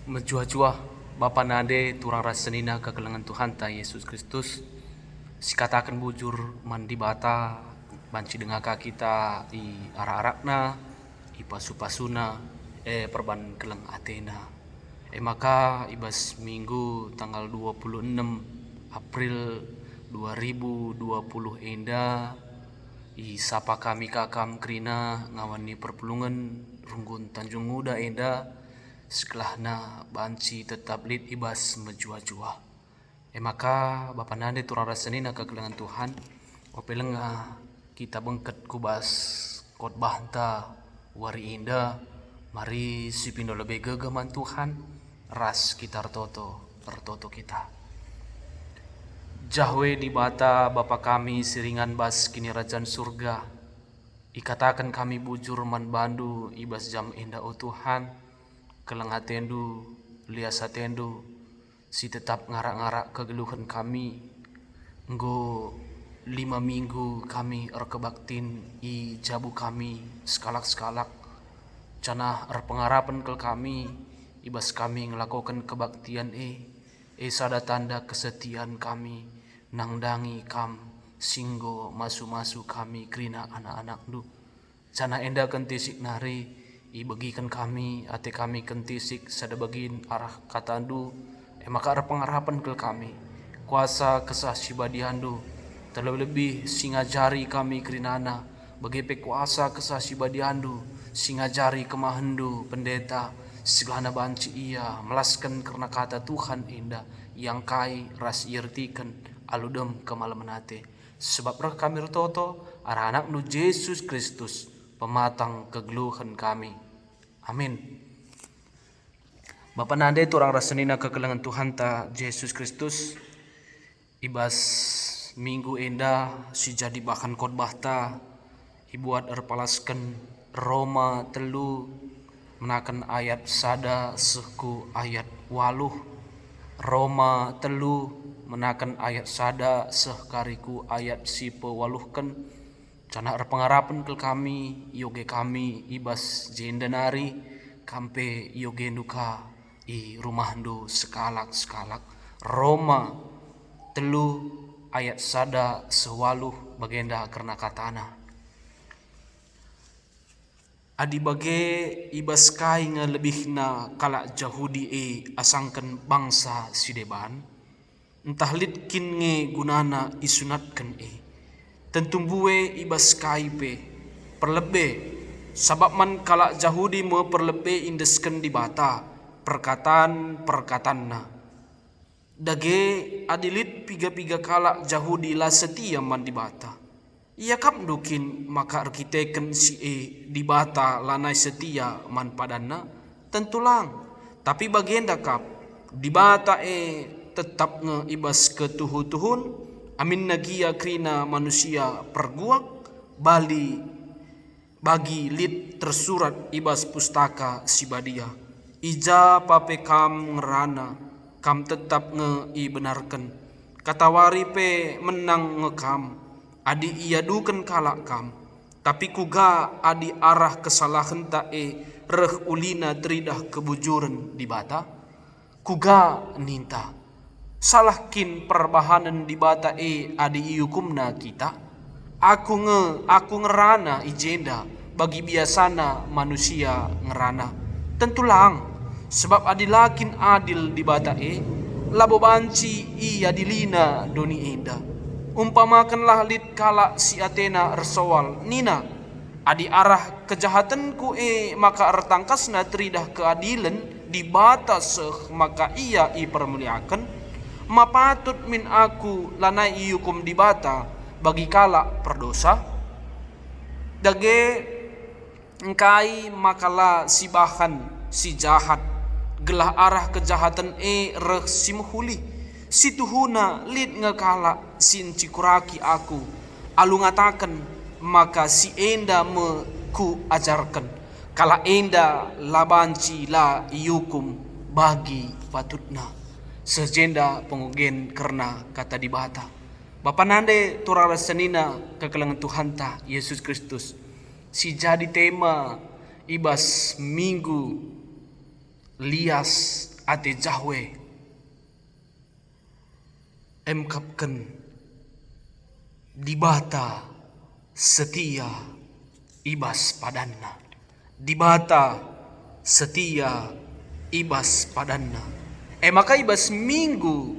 Menjua-jua Bapa nade turang rasenina kegelengan Tuhan ta Yesus Kristus. Sikatakan bujur mandi bata banci dengaka kita i arak-arakna i pasu-pasuna perban keleng Athena. Maka ibas minggu tanggal 26 April 2020 enda i sapa kami kakam krina ngawani perpulungan runggun Tanjung Muda enda sekelahna banci tetap lid ibas menjua-jua. Maka Bapa nande turang rasenina kegelengan Tuhan opelenga kita bengket kubas khotbah ta wari indah mari sipindo lebih gegeman Tuhan ras kita tertoto kita. Jahwe di bata Bapa kami siringan bas kini rajan surga. Ikatakan kami bujur man bandu ibas jam indah o Tuhan. Keleng hatendu lias hatendu si tetap ngarak-ngarak kegeluhan kami. Nggo 5 minggu kami erkebaktin i jabu kami sekalak-sekalak. Canah erpengarapan ke kami ibas kami ngelakukan kebaktian sada tanda kesetiaan kami nangdangi kam singgo masu-masu kami krina anak-anak du. Cana enda kentisik nari i bagikan kami ate kami kentisik sada bagin arah katandu maka ada pengharapan ke kami kuasa kesah sibadiandu terlebih singajari kami krinana bagepe kuasa kesah sibadiandu singajari kemahendu pendeta segelana banci ia melaskan karena kata Tuhan indah yang kai ras yertikan aludem kemalamanate sebab roh kami rototo arah anak nu Yesus Kristus pematang kegeluhan kami. Amin. Bapa nande turang rasenina kegelengan Tuhan ta Yesus Kristus ibas minggu enda si jadi bahan khotbah ta ibuat erpalaskan Roma telu menakan ayat sada seku ayat waluh. Roma telu menakan ayat sada sekariku ayat sipe waluhkan cana erpengarapan ke kami yoge kami ibas jendenari kampe yoge nuka i rumahdu sekalak-sekalak. Roma telu ayat sada sewaluh bagenda karena katana adi bage ibas kai ngelebihna kalak Jahudi asangkan bangsa sideban entah litkin nge gunana isunatkan tentu buwe ibas kaipe perlebe sabab man kalak Jahudi me perlebe indesken di bata perkataan na dage adilit piga-piga kalak Jahudi la setia man di bata ia kap dukin maka arkiteken si di bata lanai setia man padana tentulang tapi bagenda kap di bata tetap nge ibas ketuhu-tuhun amin nagia krina manusia perguak bali bagi lit tersurat ibas pustaka sibadia ija pape kam ngerana kam tetap nge i benarkan katawari pe menang ngekam adi iya duken kalak kam tapi kuga adi arah kesalahan ta reh ulina teridah kebujuran di bata kuga ninta salahkin perbahanan di bata adi iukumna kita aku ngerana ijenda bagi biasana manusia ngerana tentulang sebab adilakin adil di bata labo banci iya dilina doni indah umpamakanlah lit kala si Athena ersowal nina adi arah kejahatanku maka ertangkasna teridah keadilan di bata seh maka ia permuliakan mapatut min aku lanai iukum di bata bagi kala perdosa dage engkai makalah si bahan si jahat gelah arah kejahatan reh si muhuli si tuhuna lid ngekala sin cikuraki aku alu ngatakan maka si enda me ku ajarkan kala enda labanci la iukum bagi patutna sejenda pengugen karena kata di bata. Bapa nande turara senina kekelangan Tuhan ta Yesus Kristus si jadi tema ibas minggu lias ate Yahweh emkapken dibata setia ibas padanna. Dibata setia ibas padanna. Maka ibas minggu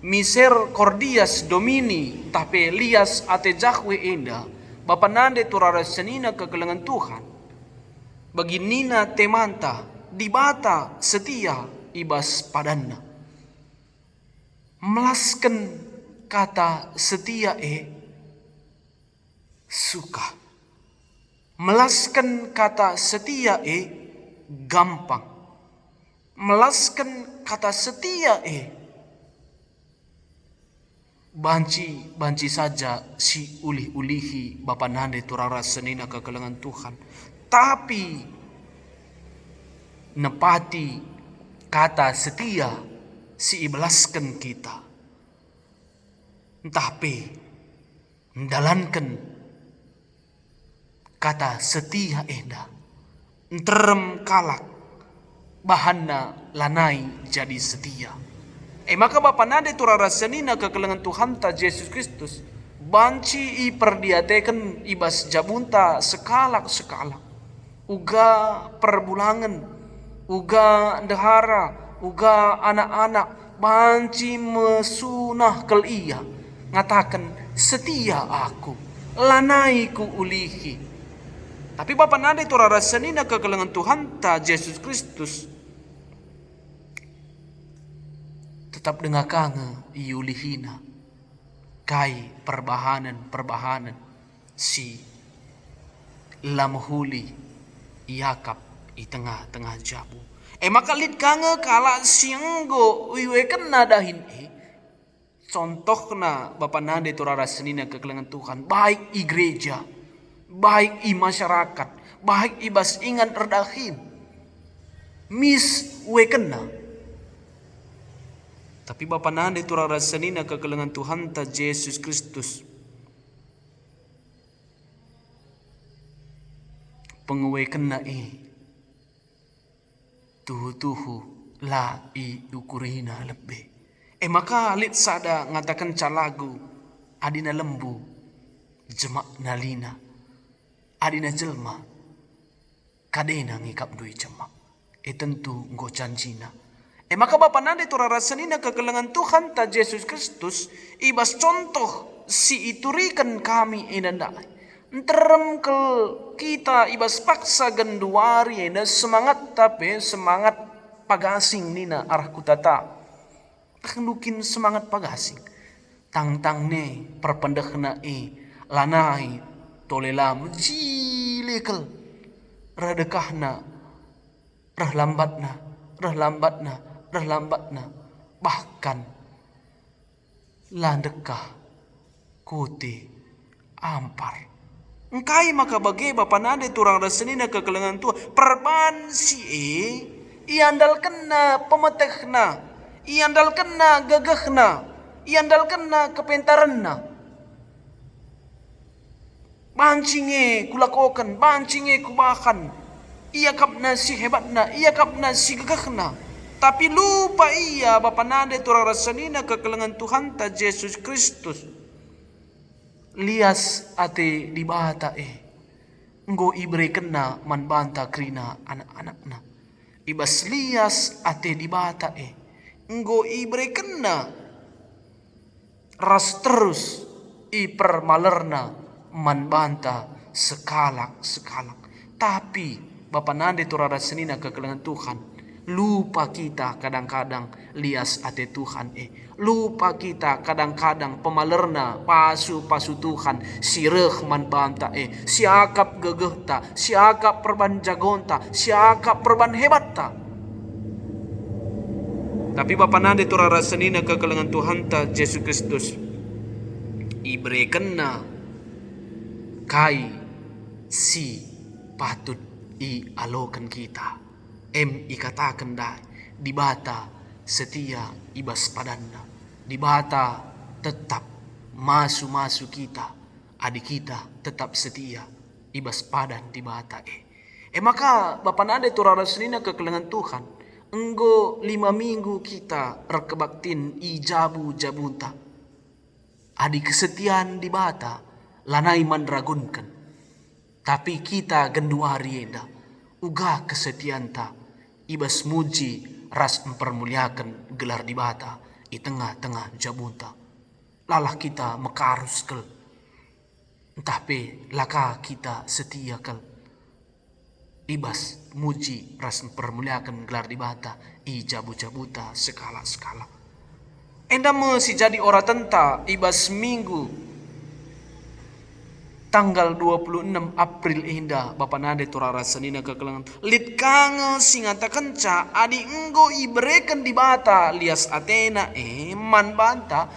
misercordias domini tape lias ate Yahweh enda bapa nande turara senina kegelengan Tuhan. Bagi nina temanta dibata setia ibas padanna. Melaskan kata setia suka. Melaskan kata setia gampang. Melaskan kata setia banci saja si ulih-ulihi bapa nande turara senina kegelengan Tuhan. Tapi nepati kata setia si ibelaskan kita. Tapi mendalankan kata setia enda terem kalak bahanna lanai jadi setia. Maka bapa nade turara senina kegelengan Tuhan ta Yesus Kristus banci i perdiateken ibas jabunta sekalak uga perbulangan, uga dehara, uga anak-anak banci mesunah kel iya ngatakan setia aku, lanai ku ulihi. Tapi bapa nade turara senina kegelengan Tuhan ta Yesus Kristus tetap dengar kange iulihina kai perbahanan si lamhuli Yakab i tengah-tengah jabu. Maka lid kange kala sianggo iwe kena dahin contohna bapa nade turara senina kegelengan Tuhan baik i gereja, baik i masyarakat, baik ibas ingan erdahin mis we kena. Tapi bapa nande turara senina kegelengan Tuhan ta Yesus Kristus pengewe kena tuhu la i ukurina lebih. Maka lit sada ngatakan calagu adina lembu jemak nalina adina jelma kadena ngikap dui jemak tentu nggo janjina. Maka bapa nande turara senina kegelengan Tuhan ta Yesus Kristus ibas contoh si iturikan kami enandai terem kita ibas paksa genduari semangat tapi semangat pagasing nina arah kutata kendukin semangat pagasing tang ne perpendekna lanai tolelam jilekel radekahna rah lambatna bahkan landekah kote ampar engkai maka bagai bapa nade turang rasenina kegelengan tua perban si iandal kena pemetehna iandal kena gagahna iandal kena kepentaranna bancinge kulakokan bancinge kubakan ia kapna si hebatna ia kapna si gagahna. Tapi lupa ia bapa nade turang rasenina kegelengan Tuhan ta Yesus Kristus lias ate dibata nggo ibre kena man banta krina anak-anakna ibas lias ate dibata nggo ibre kena ras terus ipermalerna man banta sekalak. Tapi bapa nande turara senina kegelengan Tuhan lupa kita kadang-kadang lias ate Tuhan lupa kita kadang-kadang pemalerna pasu Tuhan sireh man banta siakap gegehta siakap perban jagonta siakap perban hebatta. Tapi bapa nande turara senina kegelengan Tuhan ta Yesus Kristus ibre kena kai si patut i alokan kita ikatakan dah dibata setia ibas padanna dibata tetap masu kita adik kita tetap setia ibas padan dibata maka bapa nade turara senina kegelengan Tuhan Enggo 5 minggu kita rekebaktin ijabu jabunta. Adi kesetiaan di bata lanai mandragunkan. Tapi kita genduari enda uga kesetiaan ta ibas muji ras mempermuliakan gelar di bata di tengah-tengah jabunta. Lalah kita mekarus kel. Tapi laka kita setia kel. Ibas muji ras mempermuliakan gelar di bata i jabu-jabuta skala-skala. Enda mesti jadi ora tenta ibas minggu tanggal 26 April enda Bapa nade turara senina kekelangan lit kange singata kenca adi enggo ibereken di bata lias Athena man banta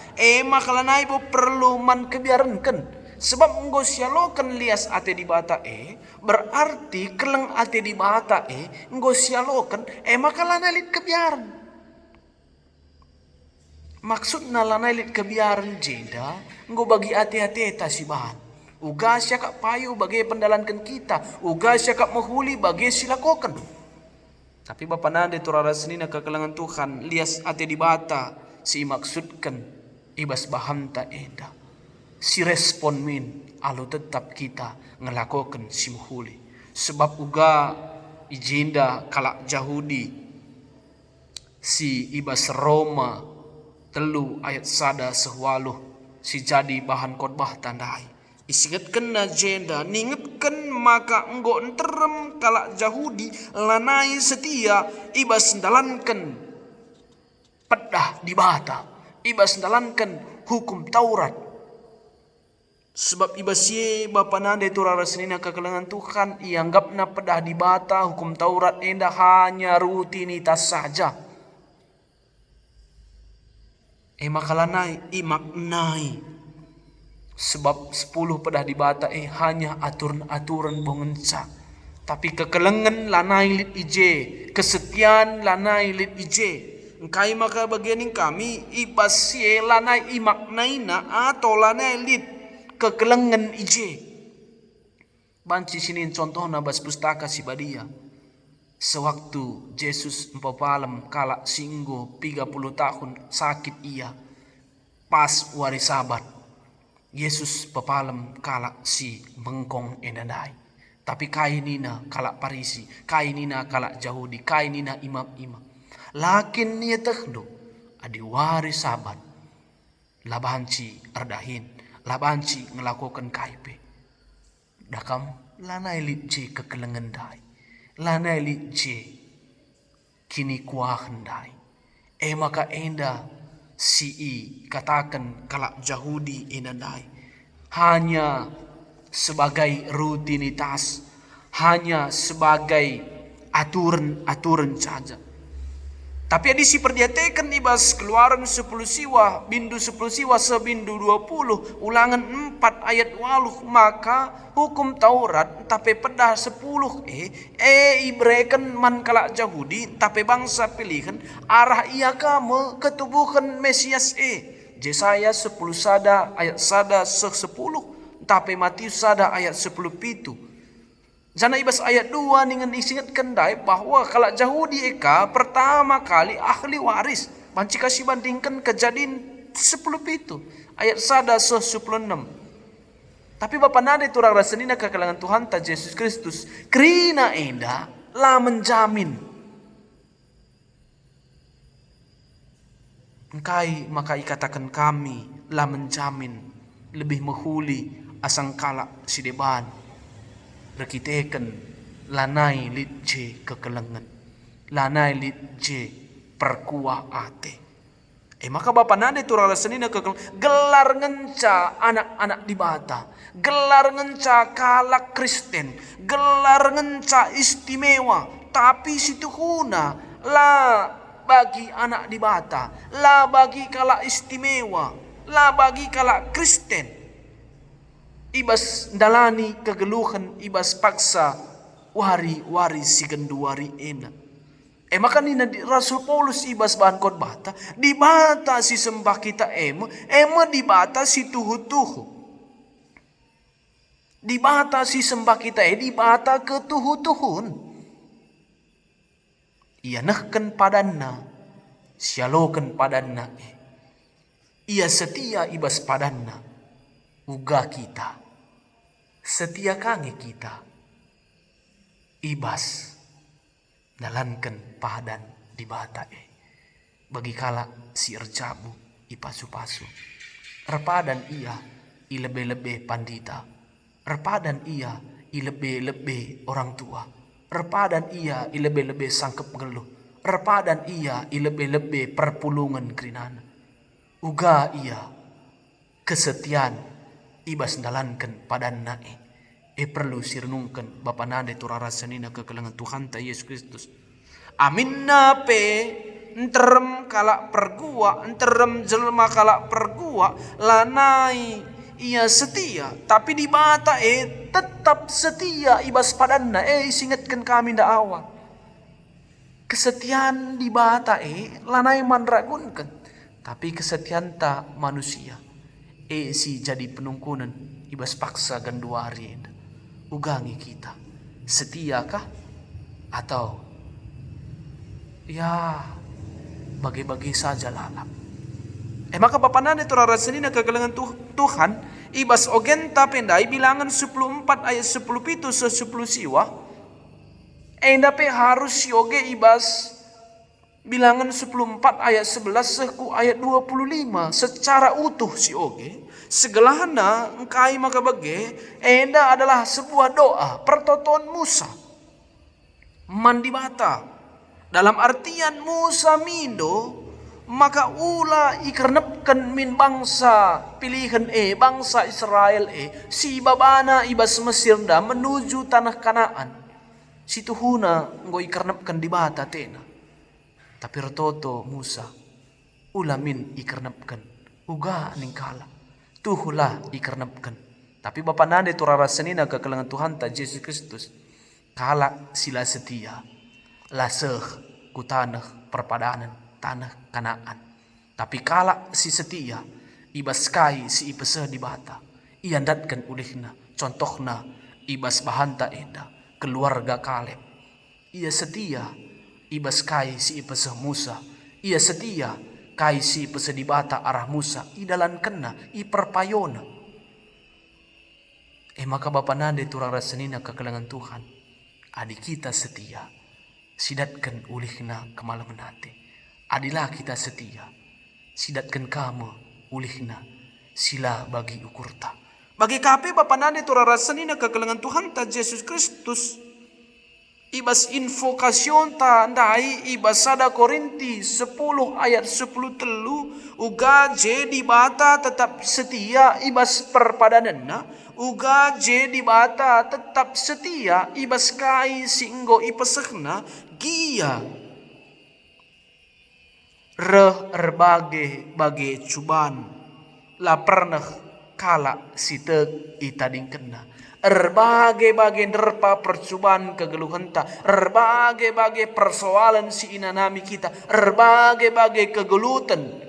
makalanai bo perlu man kebiaranken sebab enggo sialokan lias ate di bata berarti keleng ate di bata enggo sialokan makalanai lit kebiaran. Maksudna lanai lit kebiaran jeda enggo bagi ate-ate ta si bahan. Uga siya kak payu bagai pendalankan kita. Uga siya kak mahuli bagai silakokan. Tapi Bapa nade turara senina kekelangan Tuhan lias ate di bata si maksudkan ibas bahanta eda. Si respon min alu tetap kita ngelakokan si mahuli. Sebab uga ijinda kalak Yahudi si ibas Roma 3 ayat 1-10 si jadi bahan khotbah tandai. Isingatkan na jenda ningetkan maka enggo enterem kalak Yahudi lanai setia ibas dalankan pedah di bata ibas dalankan hukum Taurat. Sebab ibas ye Bapa nade turara senina kekelangan Tuhan ianggapna pedah di bata hukum Taurat enda hanya rutinitas saja. Makalanai imaknai sebab 10 pedah di bata hanya aturan-aturan bongenca. Tapi kekelengan lanai lit ije, kesetiaan lanai lit ije. Engkai maka bagian kami ibas ye lanai imaknaina atau lanai lit kekelengan ije. Banci sinin contohna bas pustaka si badia. Sewaktu Yesus empapalem kalak singgo 30 tahun sakit ia. Pas wari sabat. Yesus papalem kalak si bengkong enandai. Tapi kainina kalak Parisi, kainina kalak Yahudi, kainina imam-imam. Lakin nia tekdo adi wari sabat. Labanci ardahin, labanci ngelakukan kaipe. Dakam lanai litje kekelengan dai. Lanai litje kini kuah hendai. Maka enda si katakan kalak Yahudi enandai hanya sebagai rutinitas, hanya sebagai aturan-aturan saja. Tapi adi si perdiatekan ibas keluaran 10 siwa, bindu 10 siwa sebindu 20, ulangan 4 ayat 8, maka hukum Taurat tapi pedah 10 ibreken man kalak Yahudi tapi bangsa pilihan arah ia kamu ketubuhan Mesias Yesaya 10 sada ayat sada 10 tapi Matius sada ayat 10 pitu. Jana ibas ayat 2 dengan isingat kendai bahwa kalak Yahudi pertama kali ahli waris. Banci kasih bandingkan kejadian 10 pitu ayat sada 16. Tapi Bapa nade turang rasenina kekelangan Tuhan ta Yesus Kristus krina enda lah menjamin. Engkai maka ikatakan kami lah menjamin lebih mahuli asang kalak si deban. Rekiteken lanai litje kekelengan, lanai litje perkuah ate. Maka Bapa nade turang rasenina kekelengan gelar ngenca anak-anak di bata, gelar ngenca kalak Kristen, gelar ngenca istimewa. Tapi situ huna lah bagi anak di bata, lah bagi kalak istimewa, lah bagi kalak Kristen. Ibas dalani kegeluhan ibas paksa wari-wari si genduari ena. Maka nina Rasul Paulus ibas bahan khotbah di bata si sembah kita di bata si tuhu-tuhu. Di bata si sembah kita di bata ketuhu-tuhun. Ia nehken padanna, sialoken padanna ia setia ibas padanna, uga kita setia kange kita ibas nalanken padan di bata bagi kala si erjabu ipasu-pasu. Repadan ia ilebe-lebe pandita, repadan ia ilebe-lebe orang tua, repadan ia ilebe-lebe sangkep geluh, repadan ia ilebe-lebe perpulungan kerinana. Uga ia kesetiaan ibas nalanken padanna perlu sirnungken bapa nade turarasanina kekelengan Tuhan ta Yesus Kristus. Amin nape enterem kalak pergua, enterem jelma kalak pergua lanai ia setia, tapi di bata tetap setia ibas padanna singetkan kami nda awal. Kesetiaan di bata lanai manragunkan, tapi kesetiaan tak manusia si jadi penungkunan ibas paksa ganduari ugangi kita setiakah atau ya bagi-bagi saja lalap. Maka bapanan itu rarasanina kegelengan Tuhan ibas ogenta pendai bilangan 14 ayat 10 pitu 10 siwa endape harus yoge ibas bilangan 14 ayat 11 seku ayat 25 secara utuh si oge segelahana engkai maka bage enda adalah sebuah doa pertotoan Musa mandi bata dalam artian Musa mindo maka ula ikernepken min bangsa pilihan bangsa Israel si babana ibas Mesir da menuju tanah Kanaan situhuna nggo ikernepken di bata tena. Tapi retoto Musa ulamin ikernepken uga ningkala tuhula ikernepken. Tapi bapa nade turarasanina kekelengan Tuhan ta Yesus Kristus kala sila setia laseh ku tanah perpadanan tanah Kanaan. Tapi kala si setia ibas kai si ipeseh di bata iandatkan ulihna contohna ibas bahanta enda keluarga Kaleb. Ia setia ibas kai si ipeseh Musa, ia setia kai si ipeseh di bata arah Musa idalan kena iperpayona. Maka bapa nade turang rasanina kekelengan Tuhan adi kita setia sidatkan ulihna kemalaman hati. Adilah kita setia sidatkan kamu ulihna sila bagi ukurta. Bagi kape bapa nade turang rasanina kekelengan Tuhan ta Yesus Kristus ibas invokasyon ta ndai ibas 1 Korinti 10 ayat 10 telu uga je di bata tetap setia ibas perpadananna uga je di bata tetap setia ibas kai singgo ipesehna gia bage cuban la pernah kala siteg itading kena berbagai nerpa percobaan kegeluhan ta, berbagai persoalan si inanami kita, berbagai kegelutan.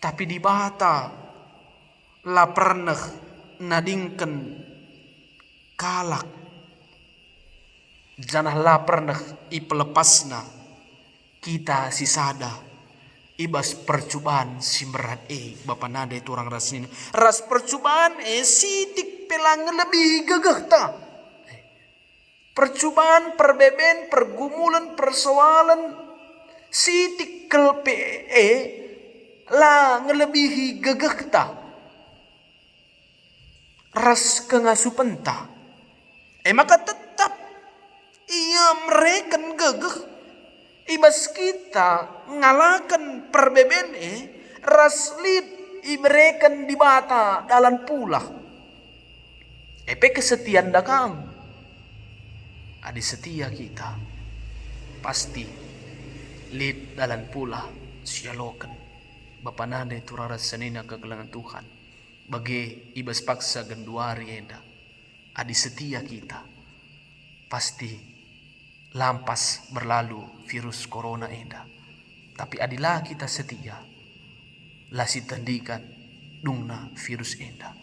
Tapi di bata la pernah nadingken kalak, janah la pernah ipelepasna kita si sada. Ibas percobaan simberat bapa nade turang rasnin ras percobaan sidik pelang lebih gagah ta percobaan perbeben pergumulan persoalan sidik kelpe la ngelebihi gagah ta ras kengasupen ta maka tetap ia mereka gagah ibas kita ngalakan perbeben raslit ibrekan di bata dalam pula kesetiaan dakam adi setia kita pasti lid dalam pula sialokan bapa nade turara senina kegelangan Tuhan bagi ibas paksa genduari enda adi setia kita pasti lampas berlalu virus corona enda. Tapi adilah kita setia lasi tendikan dungna virus enda.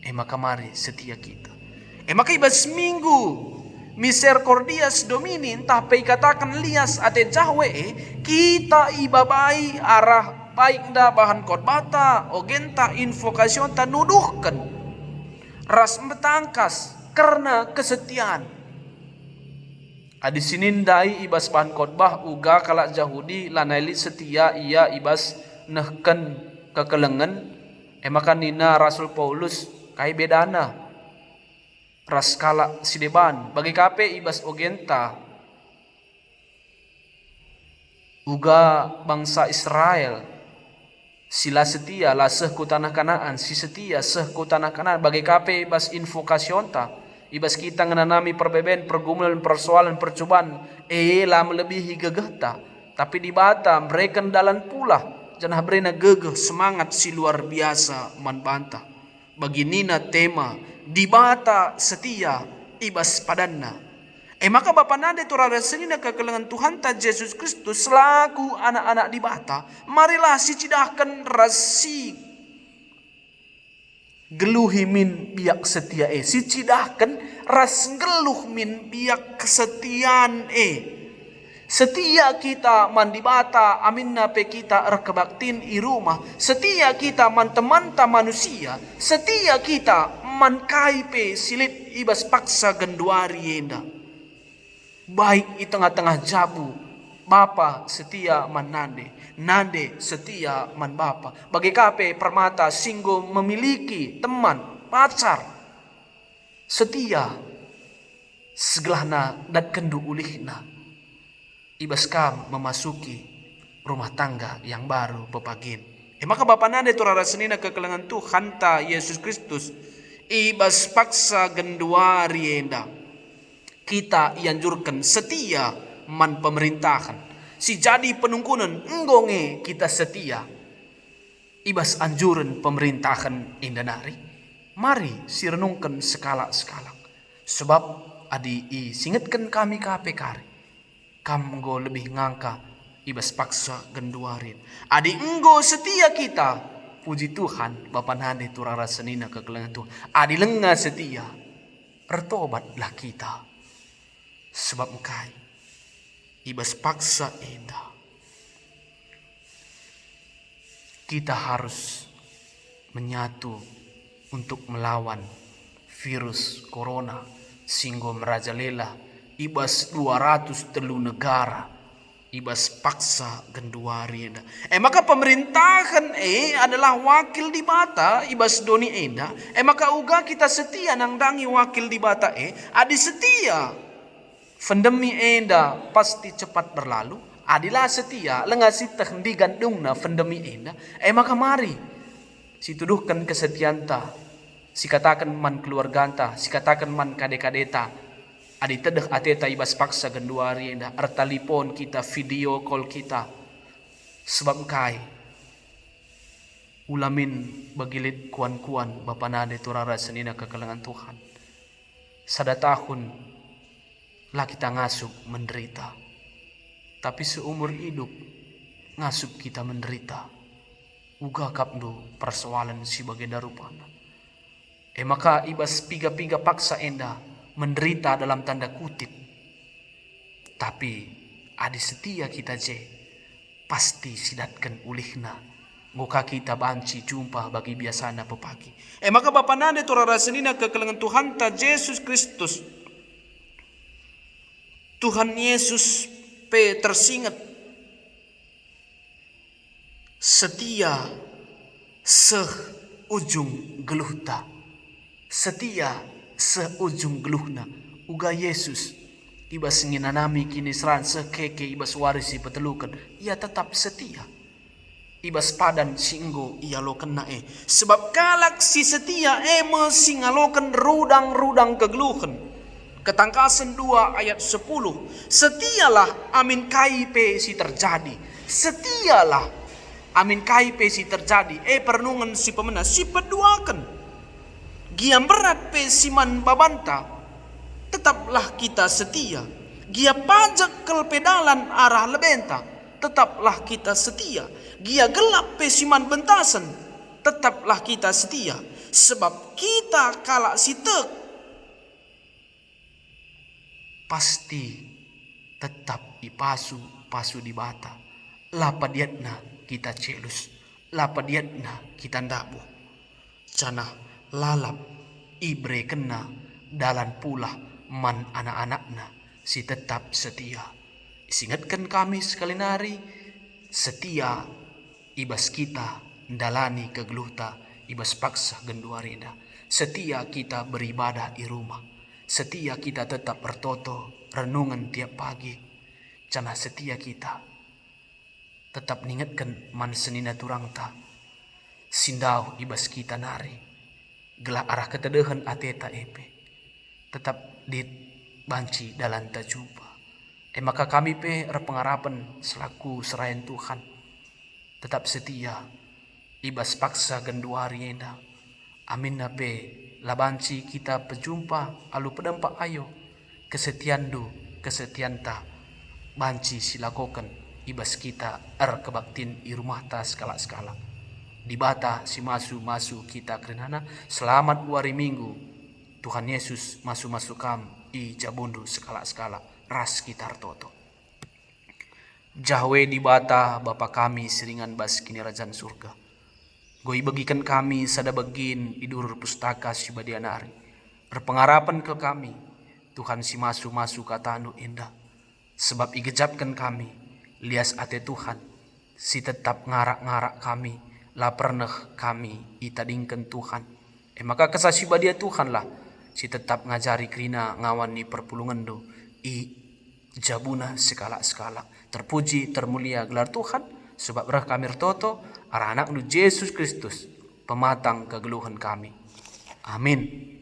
Maka mari setia kita. Maka ibas minggu Misericordias Domini entah pe katakan lias ate jahwe kita ibabai arah baik da bahan khotbata ogenta invokasyon ta nuduhkan ras betangkas karena kesetiaan. Adi sinindai ibas bahan khotbah uga kalak Yahudi lanaili setia ia ibas nehken kekelengan emakan nina Rasul Paulus kai bedana ras kalak sideban bagi kape ibas ogenta uga bangsa Israel sila setia lah seh ku tanah Kanaan si setia seh ku tanah Kanaan bagi kape ibas invokasyon ta ibas kita ngenanami perbeben pergumulan persoalan percobaan lah melebihi gegehta tapi di bata mereka dalan pula janah berena gegeh semangat si luar biasa man banta bagi nina tema di bata setia ibas padanna. Maka Bapa nade turara senina kekelengan Tuhan ta Yesus Kristus selaku anak-anak di bata. Marilah si cidahkan rasi geluhi min biak setia si cidahkan ras geluh min biak kesetiaan setia kita man di bata aminna pe kita erkebaktin i rumah setia kita man teman ta manusia setia kita man kaipe silit ibas paksa genduari enda baik di tengah-tengah jabu bapa setia man nande setia man bapa bagi kape permata singgo memiliki teman pacar setia segelahna dan kendu ulihna ibas kam memasuki rumah tangga yang baru pepagin. Maka Bapa nande turara senina kekelengan Tuhan ta Yesus Kristus ibas paksa genduari enda kita ianjurkan setia man pemerintahan si jadi penungkunan enggonge kita setia ibas anjuran pemerintahan indanari mari si renungkan sekala-sekala sebab adi singetkan kami KPK kam enggo lebih ngangka ibas paksa genduarin adi enggo setia kita puji Tuhan Bapa nade turara senina kekelengan Tuhan adi lengah setia bertobatlah kita sebab engkai ibas paksa indah kita harus menyatu untuk melawan virus corona singgo merajalela ibas 200 telu negara ibas paksa genduari enda maka pemerintahan adalah wakil di bata ibas doni enda maka uga kita setia nang dangi wakil di bata adi setia pandemi enda pasti cepat berlalu adilah setia lengasi di gandungna pandemi enda maka mari si tuduhkan kesetiaan ta si katakan man keluarganta si katakan man kade-kadeta adi tedeh ateta ibas paksa genduari enda artalipon kita video call kita sebab kai ulamin bagilit kuan-kuan Bapa nade turara senina kekelengan Tuhan sada tahun lah kita ngasup menderita tapi seumur hidup ngasup kita menderita uga kapdo persoalan si bagai darupana maka ibas piga-piga paksa enda menderita dalam tanda kutip tapi adi setia kita pasti sidatkan ulihna muka kita banci jumpa bagi biasana pepagi maka Bapa nade turara senina kekelengan Tuhan ta Yesus Kristus Tuhan Yesus pe tersingat setia seujung geluhta setia seujung geluhna uga Yesus ibas nginanami kini seran sekeke ibas warisi petelukan ia tetap setia ibas padan singgo ia lo kena sebab kalak si setia singalokan rudang-rudang kegeluhan ketangkasan 2 ayat 10 setialah amin kaipe si terjadi setialah amin kaipe si terjadi perenungan si pemena si peduakan Giam berat pe siman babanta tetaplah kita setia. Gia pajak kel pedalan arah lebenta tetaplah kita setia. Gia gelap pe siman bentasan tetaplah kita setia. Sebab kita kalak sitek pasti tetap ipasu pasu di bata. Lapadiatna kita celus, lapadiatna kita ndabu. Cana lalap ibre kena dalan pula man anak-anakna si tetap setia. Isingatkan kami sekali nari, setia ibas kita ndalani kegeluhta, ibas paksa genduarida. Setia kita beribadah di rumah, setia kita tetap bertoto renungan tiap pagi. Cana setia kita tetap ningatkan man senina turangta, sindau ibas kita nari gelak arah ketedehan ateta epe tetap dit banci dalam tajumpa. Maka kami pe repengarapan selaku serayan Tuhan tetap setia ibas paksa genduari enda. Amin na pe labanci kita pejumpa alu pedampak ayo kesetiandu kesetianta banci silakokan ibas kita kebaktin i rumah ta skala-skala. Di bata si masu kita kerenana selamat hari Minggu. Tuhan Yesus masuk kam i jabundu skala-skala ras kita toto. Jahwe di bata Bapa kami seringan bas kini rajan surga. Goi bagikan kami sada begin idurur pustaka si badianari. Berpengarapan ke kami Tuhan si masu katanu indah. Sebab igejapkan kami lias ate Tuhan si tetap ngarak-ngarak kami la pernah kami itadingkan Tuhan. Maka kesasi badia Tuhan lah si tetap ngajari krina ngawan ni perpulungan do i jabuna skala-skala. Terpuji termulia gelar Tuhan sebab rah kami toto arah anak nu Yesus Kristus pematang kegeluhan kami. Amin.